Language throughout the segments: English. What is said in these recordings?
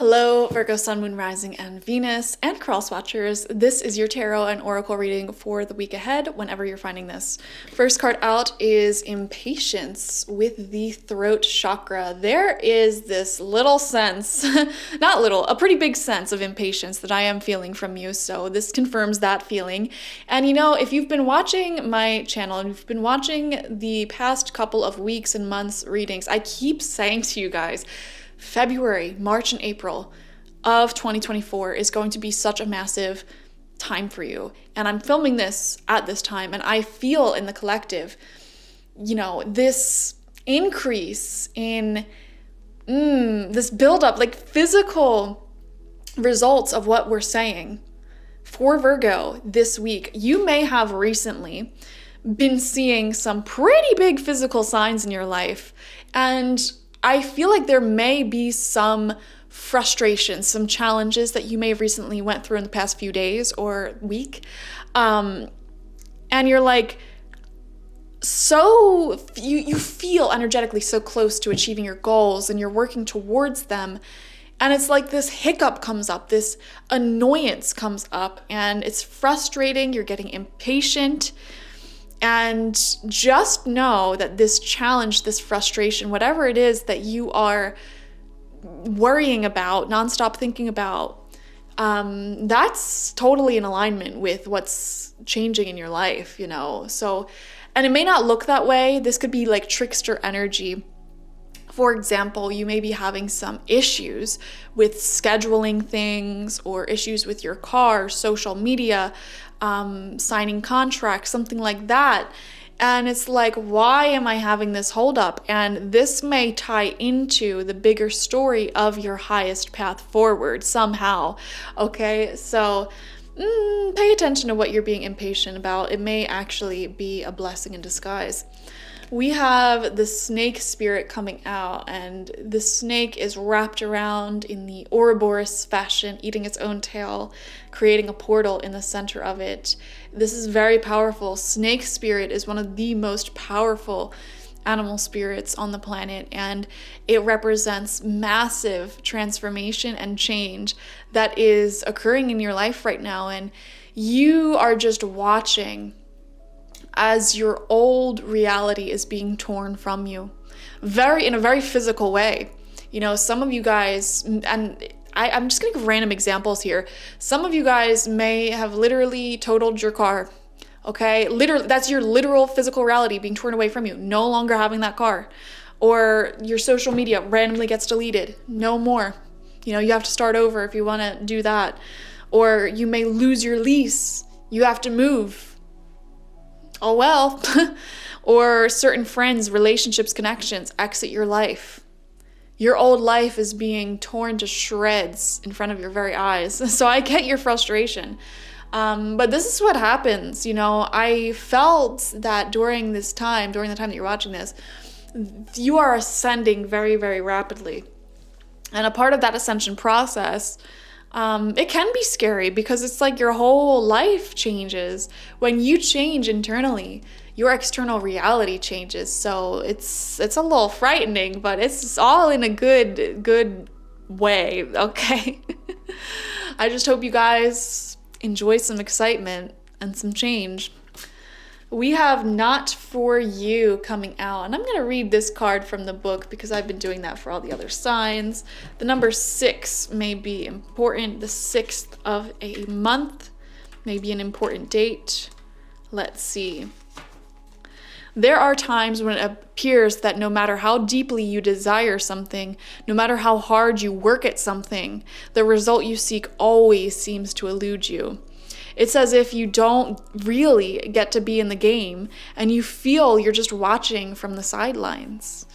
Hello, Virgo, Sun, Moon, Rising, and Venus, and Cross Watchers. This is your tarot and oracle reading for the week ahead, whenever you're finding this. First card out is Impatience with the throat chakra. There is this little sense, not little, a pretty big sense of impatience that I am feeling from you, so this confirms that feeling. And you know, if you've been watching my channel and you've been watching the past couple of weeks and months readings, I keep saying to you guys, February, March, and April of 2024 is going to be such a massive time for you. And I'm filming this at this time, and I feel in the collective, you know, this increase in this buildup, like physical results of what we're saying for Virgo this week. You may have recently been seeing some pretty big physical signs in your life, and I feel like there may be some frustration, some challenges that you may have recently went through in the past few days or week. And you're like, so you feel energetically so close to achieving your goals and you're working towards them. And it's like this hiccup comes up, this annoyance comes up, and it's frustrating. You're getting impatient. And just know that this challenge, this frustration, whatever it is that you are worrying about, nonstop thinking about, that's totally in alignment with what's changing in your life, you know? So, and it may not look that way. This could be like trickster energy. For example, you may be having some issues with scheduling things or issues with your car, social media, signing contracts, something like that. And it's like, why am I having this holdup? And this may tie into the bigger story of your highest path forward somehow. Okay, so pay attention to what you're being impatient about. It may actually be a blessing in disguise. We have the snake spirit coming out, and the snake is wrapped around in the Ouroboros fashion, eating its own tail, creating a portal in the center of it. This is very powerful. Snake spirit is one of the most powerful animal spirits on the planet, and it represents massive transformation and change that is occurring in your life right now, and you are just watching as your old reality is being torn from you, in a very physical way. You know, some of you guys, and I'm just gonna give random examples here. Some of you guys may have literally totaled your car, okay? Literally, that's your literal physical reality being torn away from you, no longer having that car. Or your social media randomly gets deleted, no more. You know, you have to start over if you wanna do that. Or you may lose your lease, you have to move. Oh well. Or certain friends, relationships, connections exit your life. Your old life is being torn to shreds in front of your very eyes. So I get your frustration. But this is what happens. You know, I felt that during the time that you're watching this, you are ascending very, very rapidly. And a part of that ascension process, it can be scary because it's like your whole life changes. When you change internally, your external reality changes. So it's a little frightening, but it's all in a good way, okay? I just hope you guys enjoy some excitement and some change. We have Not For You coming out, and I'm going to read this card from the book because I've been doing that for all the other signs. The number 6 may be important. The 6th of a month may be an important date. Let's see. There are times when it appears that no matter how deeply you desire something, no matter how hard you work at something, the result you seek always seems to elude you. It's as if you don't really get to be in the game and you feel you're just watching from the sidelines.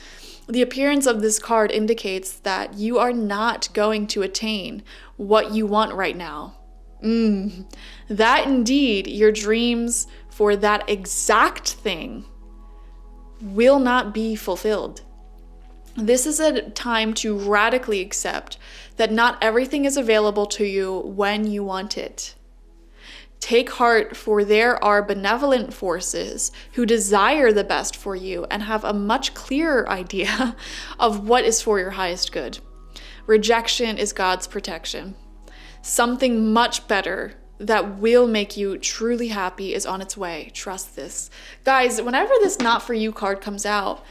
The appearance of this card indicates that you are not going to attain what you want right now. That indeed, your dreams for that exact thing will not be fulfilled. This is a time to radically accept that not everything is available to you when you want it. Take heart, for there are benevolent forces who desire the best for you and have a much clearer idea of what is for your highest good. rejection is God's protection. Something much better that will make you truly happy is on its way. Trust this. Guys, whenever this not for you card comes out,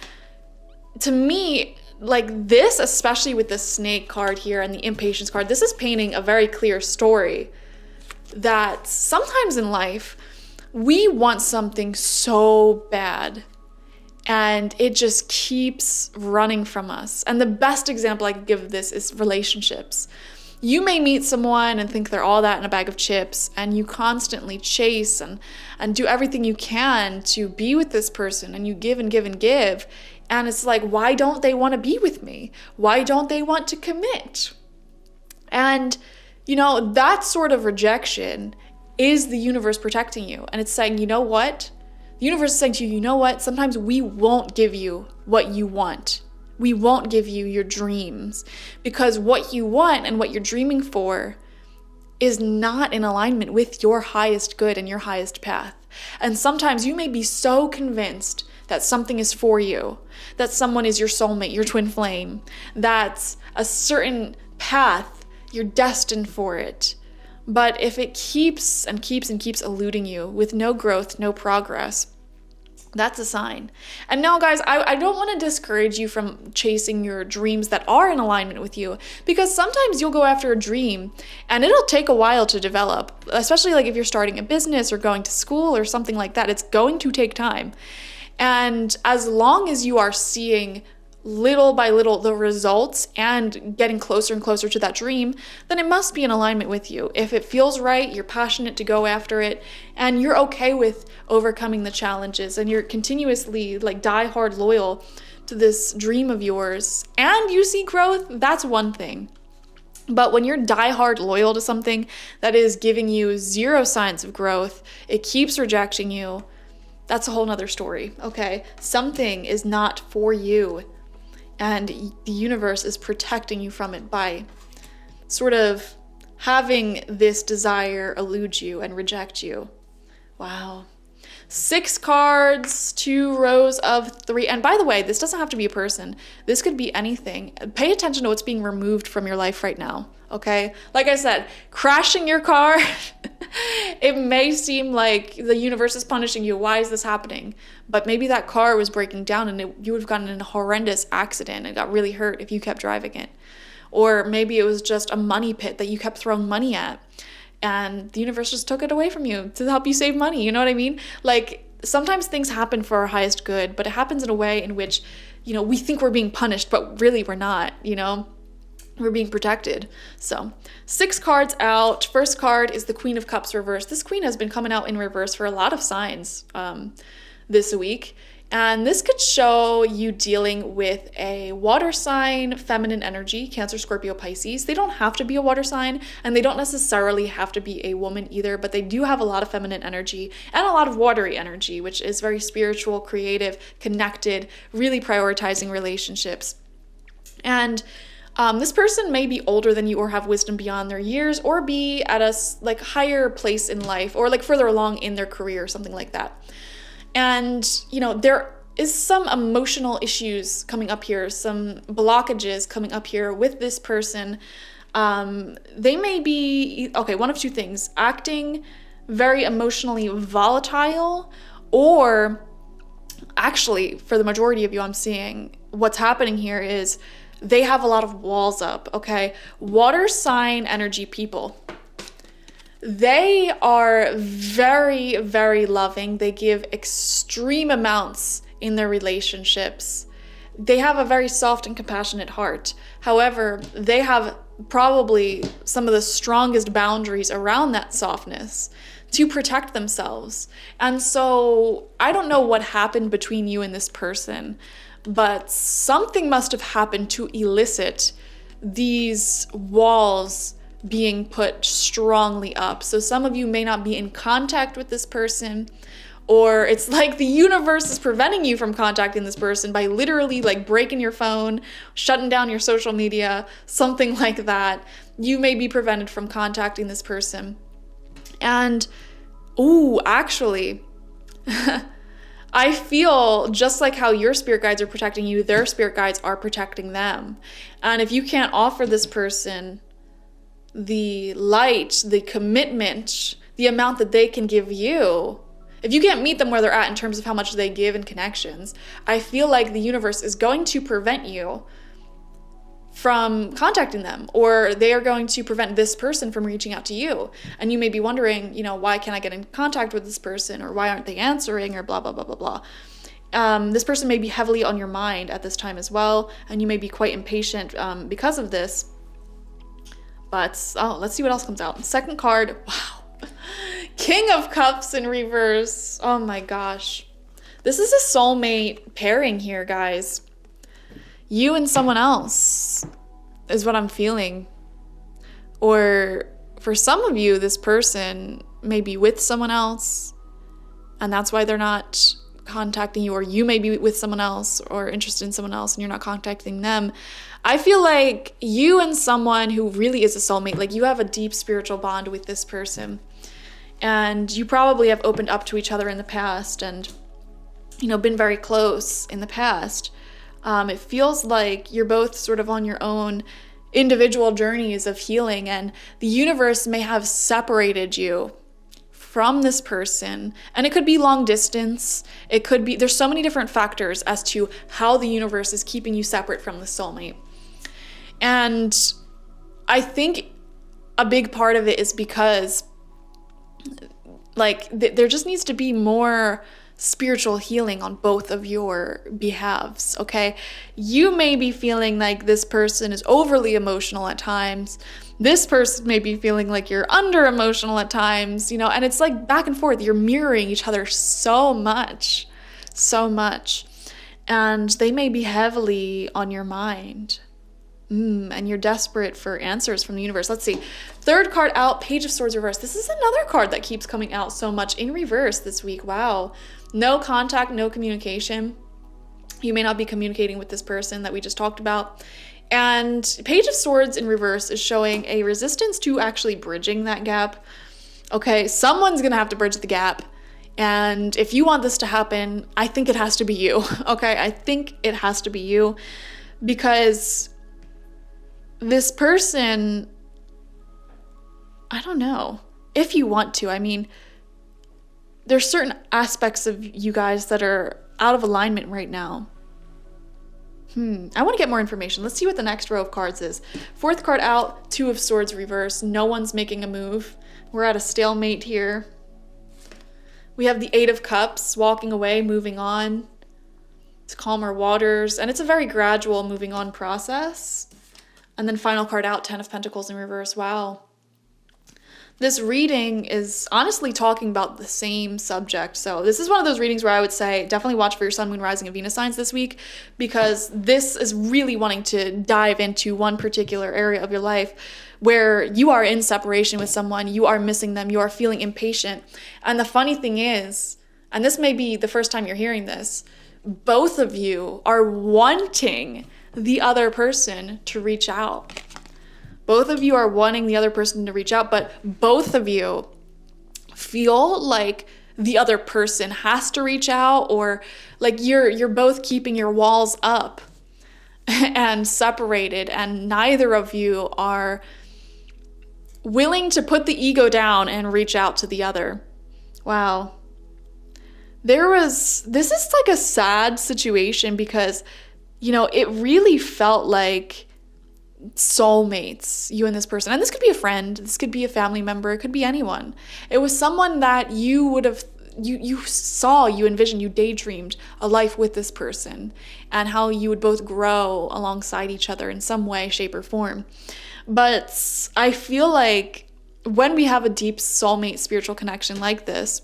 to me, like this, especially with the snake card here and the impatience card, this is painting a very clear story that sometimes in life, we want something so bad and it just keeps running from us. And the best example I could give of this is relationships. You may meet someone and think they're all that in a bag of chips, and you constantly chase and do everything you can to be with this person, and you give and give and give. And it's like, why don't they want to be with me? Why don't they want to commit? And, that sort of rejection is the universe protecting you. And it's saying, you know what? The universe is saying to you, you know what? Sometimes we won't give you what you want. We won't give you your dreams, because what you want and what you're dreaming for is not in alignment with your highest good and your highest path. And sometimes you may be so convinced that something is for you, that someone is your soulmate, your twin flame, that a certain path, you're destined for it. But if it keeps and keeps and keeps eluding you with no growth, no progress, that's a sign. And now, guys, I don't want to discourage you from chasing your dreams that are in alignment with you, because sometimes you'll go after a dream and it'll take a while to develop, especially like if you're starting a business or going to school or something like that. It's going to take time. And as long as you are seeing little by little the results and getting closer and closer to that dream, then it must be in alignment with you. If it feels right, you're passionate to go after it, and you're okay with overcoming the challenges, and you're continuously like die hard loyal to this dream of yours, and you see growth, that's one thing. But when you're die hard loyal to something that is giving you zero signs of growth, it keeps rejecting you, that's a whole nother story, okay? Something is not for you. And the universe is protecting you from it by sort of having this desire elude you and reject you. Wow. 6 cards, 2 rows of 3. And by the way, this doesn't have to be a person. This could be anything. Pay attention to what's being removed from your life right now, okay? Like I said, crashing your car, it may seem like the universe is punishing you. Why is this happening? But maybe that car was breaking down and you would have gotten in a horrendous accident and got really hurt if you kept driving it. Or maybe it was just a money pit that you kept throwing money at, and the universe just took it away from you to help you save money. You know what I mean? Like, sometimes things happen for our highest good, but it happens in a way in which, we think we're being punished, but really we're not, we're being protected. So 6 cards out. First card is the Queen of Cups reverse. This queen has been coming out in reverse for a lot of signs this week. And this could show you dealing with a water sign, feminine energy, Cancer, Scorpio, Pisces. They don't have to be a water sign, and they don't necessarily have to be a woman either, but they do have a lot of feminine energy and a lot of watery energy, which is very spiritual, creative, connected, really prioritizing relationships. And this person may be older than you or have wisdom beyond their years, or be at a higher place in life, or further along in their career or something like that. And, there is some emotional issues coming up here, some blockages coming up here with this person. They may be, one of 2 things: acting very emotionally volatile, or actually, for the majority of you, I'm seeing what's happening here is they have a lot of walls up, okay? Water sign energy people. They are very, very loving. They give extreme amounts in their relationships. They have a very soft and compassionate heart. However, they have probably some of the strongest boundaries around that softness to protect themselves. And so I don't know what happened between you and this person, but something must have happened to elicit these walls being put strongly up. So some of you may not be in contact with this person, or it's like the universe is preventing you from contacting this person by literally breaking your phone, shutting down your social media, something like that. You may be prevented from contacting this person. And, actually, I feel just like how your spirit guides are protecting you, their spirit guides are protecting them. And if you can't offer this person the light, the commitment, the amount that they can give you, if you can't meet them where they're at in terms of how much they give in connections, I feel like the universe is going to prevent you from contacting them, or they are going to prevent this person from reaching out to you. And you may be wondering, why can't I get in contact with this person, or why aren't they answering, or blah, blah, blah, blah, blah. This person may be heavily on your mind at this time as well, and you may be quite impatient because of this. But, let's see what else comes out. Second card, wow. King of Cups in reverse. Oh my gosh. This is a soulmate pairing here, guys. You and someone else is what I'm feeling. Or for some of you, this person may be with someone else, and that's why they're not contacting you, or you may be with someone else or interested in someone else and you're not contacting them. I feel like you and someone who really is a soulmate, like you have a deep spiritual bond with this person, and you probably have opened up to each other in the past and, been very close in the past. It feels like you're both sort of on your own individual journeys of healing, and the universe may have separated you from this person. And it could be long distance. It could be, there's so many different factors as to how the universe is keeping you separate from the soulmate. And I think a big part of it is because there just needs to be more spiritual healing on both of your behalves, okay? You may be feeling like this person is overly emotional at times. This person may be feeling like you're under emotional at times, and it's like back and forth. You're mirroring each other so much. And they may be heavily on your mind. And you're desperate for answers from the universe. Let's see. Third card out, Page of Swords reverse. This is another card that keeps coming out so much in reverse this week. Wow. No contact, no communication. You may not be communicating with this person that we just talked about. And Page of Swords in reverse is showing a resistance to actually bridging that gap. Okay, someone's going to have to bridge the gap. And if you want this to happen, I think it has to be you. Okay, I think it has to be you, because this person, I don't know, if you want to, there's certain aspects of you guys that are out of alignment right now. I want to get more information. Let's see what the next row of cards is. Fourth card out, Two of Swords reverse. No one's making a move. We're at a stalemate here. We have the Eight of Cups, walking away, moving on. It's calmer waters, and it's a very gradual moving on process. And then final card out, Ten of Pentacles in reverse. Wow. This reading is honestly talking about the same subject. So this is one of those readings where I would say definitely watch for your Sun, Moon, Rising, and Venus signs this week, because this is really wanting to dive into one particular area of your life where you are in separation with someone, you are missing them, you are feeling impatient. And the funny thing is, and this may be the first time you're hearing this, both of you are wanting the other person to reach out. Both of you are wanting the other person to reach out, but both of you feel like the other person has to reach out, or like you're both keeping your walls up and separated, and neither of you are willing to put the ego down and reach out to the other. Wow. This is like a sad situation, because, it really felt like soulmates, you and this person. And this could be a friend, this could be a family member, it could be anyone. It was someone that you would have, you saw, you envisioned, you daydreamed a life with this person, and how you would both grow alongside each other in some way, shape, or form. But I feel like when we have a deep soulmate spiritual connection like this,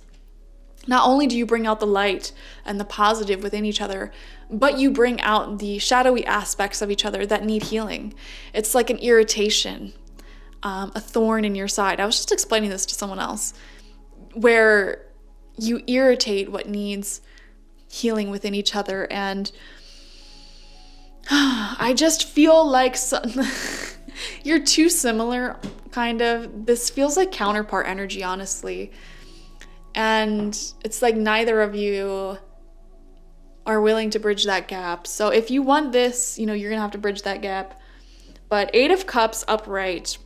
not only do you bring out the light and the positive within each other, but you bring out the shadowy aspects of each other that need healing. It's like an irritation, a thorn in your side. I was just explaining this to someone else, where you irritate what needs healing within each other. And I just feel like you're too similar, kind of. This feels like counterpart energy, honestly. And it's like neither of you are willing to bridge that gap. So if you want this, you're going to have to bridge that gap. But 8 of Cups upright,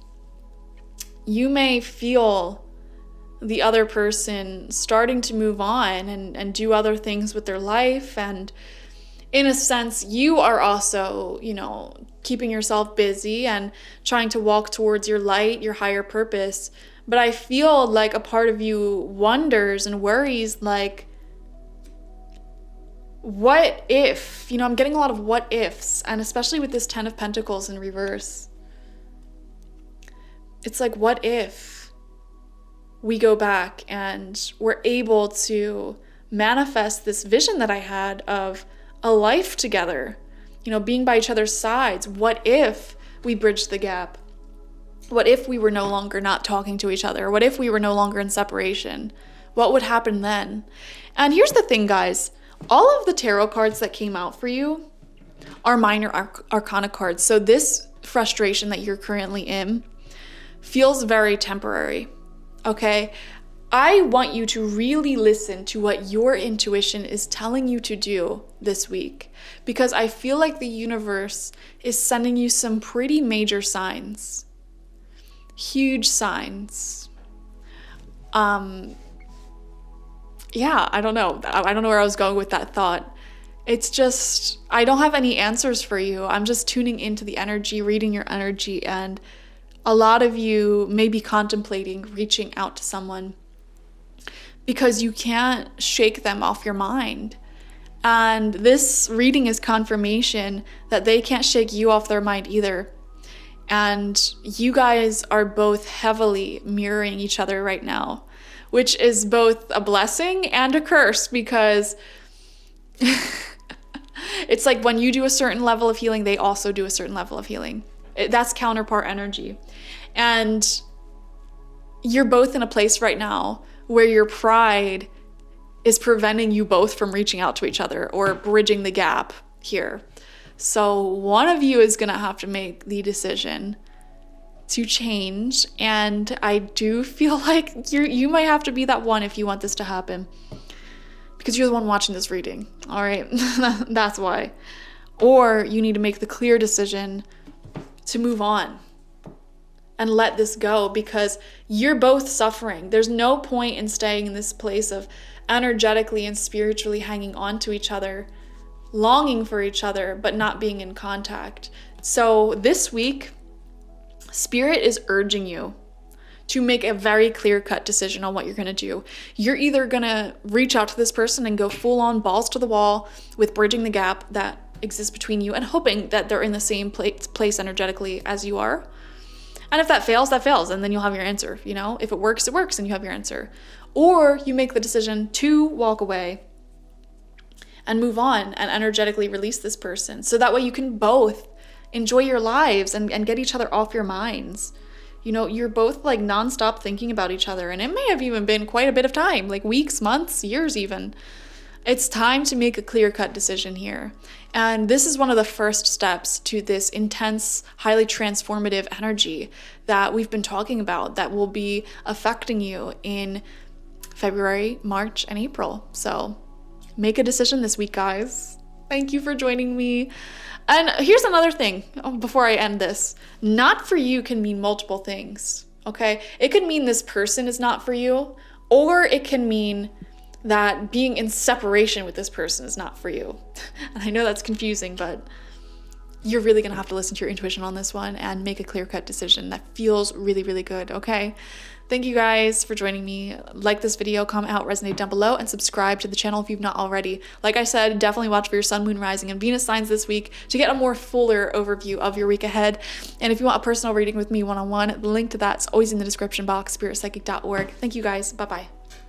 you may feel the other person starting to move on and do other things with their life. And in a sense, you are also, keeping yourself busy and trying to walk towards your light, your higher purpose. But I feel like a part of you wonders and worries, like, what if? I'm getting a lot of what ifs, and especially with this 10 of Pentacles in reverse. It's like, what if we go back and we're able to manifest this vision that I had of a life together, being by each other's sides? What if we bridged the gap? What if we were no longer not talking to each other? What if we were no longer in separation? What would happen then? And here's the thing, guys. All of the tarot cards that came out for you are minor arcana cards. So this frustration that you're currently in feels very temporary, okay? I want you to really listen to what your intuition is telling you to do this week, because I feel like the universe is sending you some pretty major signs. Huge signs. Yeah, I don't know. I don't know where I was going with that thought. It's just, I don't have any answers for you. I'm just tuning into the energy, reading your energy, and a lot of you may be contemplating reaching out to someone because you can't shake them off your mind. And this reading is confirmation that they can't shake you off their mind either. And you guys are both heavily mirroring each other right now, which is both a blessing and a curse, because it's like when you do a certain level of healing, they also do a certain level of healing. That's counterpart energy. And you're both in a place right now where your pride is preventing you both from reaching out to each other or bridging the gap here. So one of you is going to have to make the decision to change, and I do feel like you might have to be that one if you want this to happen, because you're the one watching this reading, all right? That's why. Or you need to make the clear decision to move on and let this go, because you're both suffering. There's no point in staying in this place of energetically and spiritually hanging on to each other, longing for each other, but not being in contact. So this week, Spirit is urging you to make a very clear-cut decision on what you're going to do. You're either going to reach out to this person and go full-on balls to the wall with bridging the gap that exists between you and hoping that they're in the same place energetically as you are. And if that fails, and then you'll have your answer. If it works, it works, and you have your answer. Or you make the decision to walk away and move on and energetically release this person, so that way you can both enjoy your lives and get each other off your minds. You're both like nonstop thinking about each other, and it may have even been quite a bit of time, like weeks, months, years even. It's time to make a clear-cut decision here. And this is one of the first steps to this intense, highly transformative energy that we've been talking about that will be affecting you in February, March, and April. So make a decision this week, guys. Thank you for joining me. And here's another thing before I end this. Not for you can mean multiple things, okay? It could mean this person is not for you, or it can mean that being in separation with this person is not for you. And I know that's confusing, but you're really going to have to listen to your intuition on this one and make a clear-cut decision that feels really, really good, okay? Thank you guys for joining me. Like this video, comment how it resonated down below, and subscribe to the channel if you've not already. Like I said, definitely watch for your sun, moon, rising, and Venus signs this week to get a more fuller overview of your week ahead. And if you want a personal reading with me one-on-one, the link to that's always in the description box, spiritpsychic.org. Thank you guys. Bye-bye.